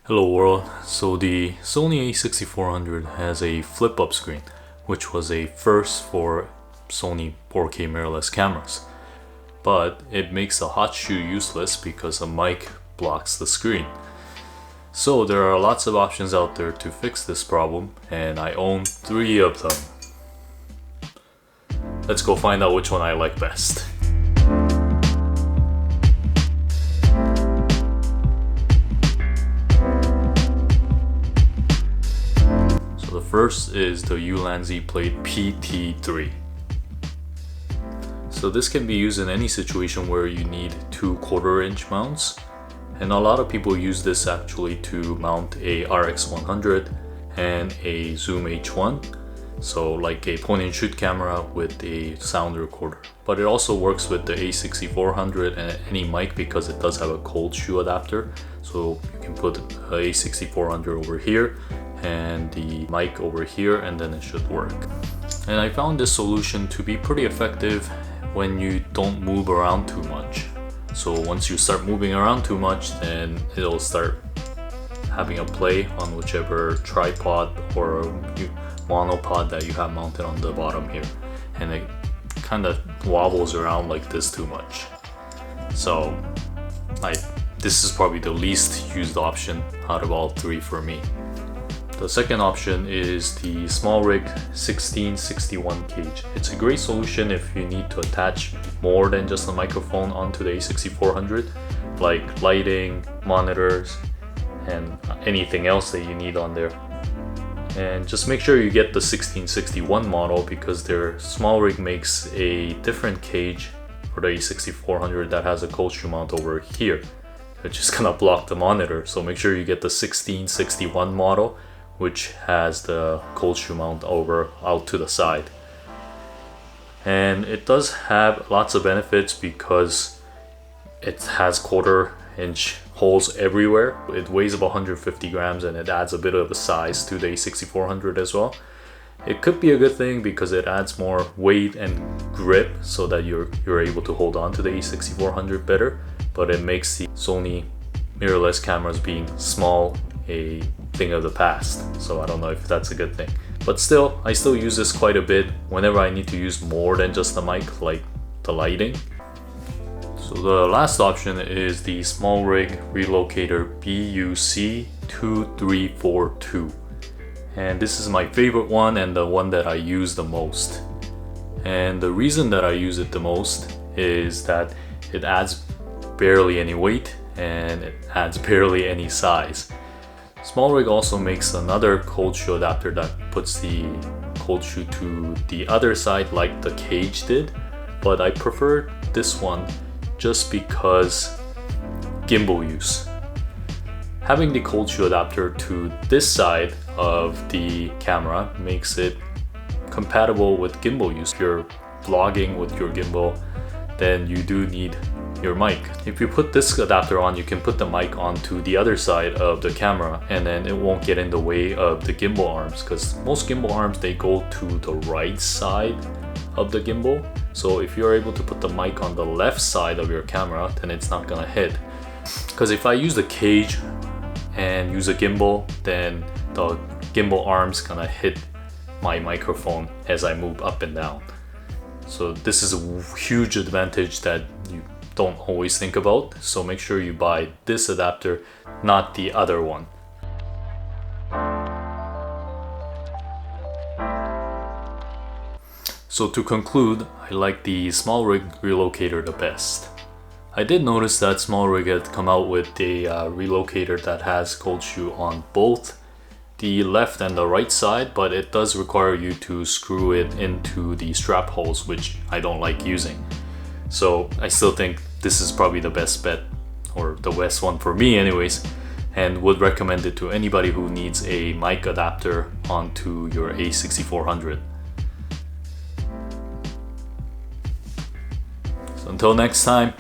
Hello world, so the Sony A6400 has a flip-up screen, which was a first for Sony 4K mirrorless cameras. But it makes the hot shoe useless because a mic blocks the screen. So there are lots of options out there to fix this problem, and I own 3 of them. Let's go find out which one I like best. The first is the ULANZI plate PT3. So this can be used in any situation where you need 2 1/4-inch mounts, and a lot of people use this actually to mount a RX100 and a Zoom H1, so like a point and shoot camera with a sound recorder. But it also works with the A6400 and any mic because it does have a cold shoe adapter, so you can put a A6400 over here and the mic over here, and then it should work. And I found this solution to be pretty effective when you don't move around too much. So once you start moving around too much, then it'll start having a play on whichever tripod or monopod that you have mounted on the bottom here, and it kind of wobbles around like this too much. So this is probably the least used option out of all 3 for me. The second option is the SMALLRIG 1661 cage. It's a great solution if you need to attach more than just a microphone onto the A6400, like lighting, monitors, and anything else that you need on there. And just make sure you get the 1661 model because their SMALLRIG makes a different cage for the A6400 that has a cold shoe mount over here, which is gonna block the monitor. So make sure you get the 1661 model, which has the cold shoe mount out to the side. And it does have lots of benefits because it has 1/4-inch holes everywhere. It weighs about 150 grams and it adds a bit of a size to the A6400 as well. It could be a good thing because it adds more weight and grip so that you're able to hold on to the A6400 better, but it makes the Sony mirrorless cameras being small a thing of the past, so I don't know if that's a good thing. But still, I still use this quite a bit whenever I need to use more than just the mic, like the lighting. So the last option is the SMALLRIG Relocator BUC2342, and this is my favorite one and the one that I use the most. And the reason that I use it the most is that it adds barely any weight and it adds barely any size. SMALLRIG also makes another cold shoe adapter that puts the cold shoe to the other side like the cage did, but I prefer this one just because gimbal use. Having the cold shoe adapter to this side of the camera makes it compatible with gimbal use. If you're vlogging with your gimbal, then you do need your mic. If you put this adapter on, you can put the mic onto the other side of the camera, and then it won't get in the way of the gimbal arms, because most gimbal arms, they go to the right side of the gimbal. So if you're able to put the mic on the left side of your camera, then it's not gonna hit. Because if I use the cage and use a gimbal, then the gimbal arm's gonna hit my microphone as I move up and down. So this is a huge advantage that you don't always think about, so make sure you buy this adapter, not the other one. So to conclude, I like the SMALLRIG Relocator the best. I did notice that SMALLRIG had come out with a relocator that has cold shoe on both the left and the right side, but it does require you to screw it into the strap holes, which I don't like using. So I still think this is probably the best bet, or the best one for me anyways, and would recommend it to anybody who needs a mic adapter onto your A6400. So until next time.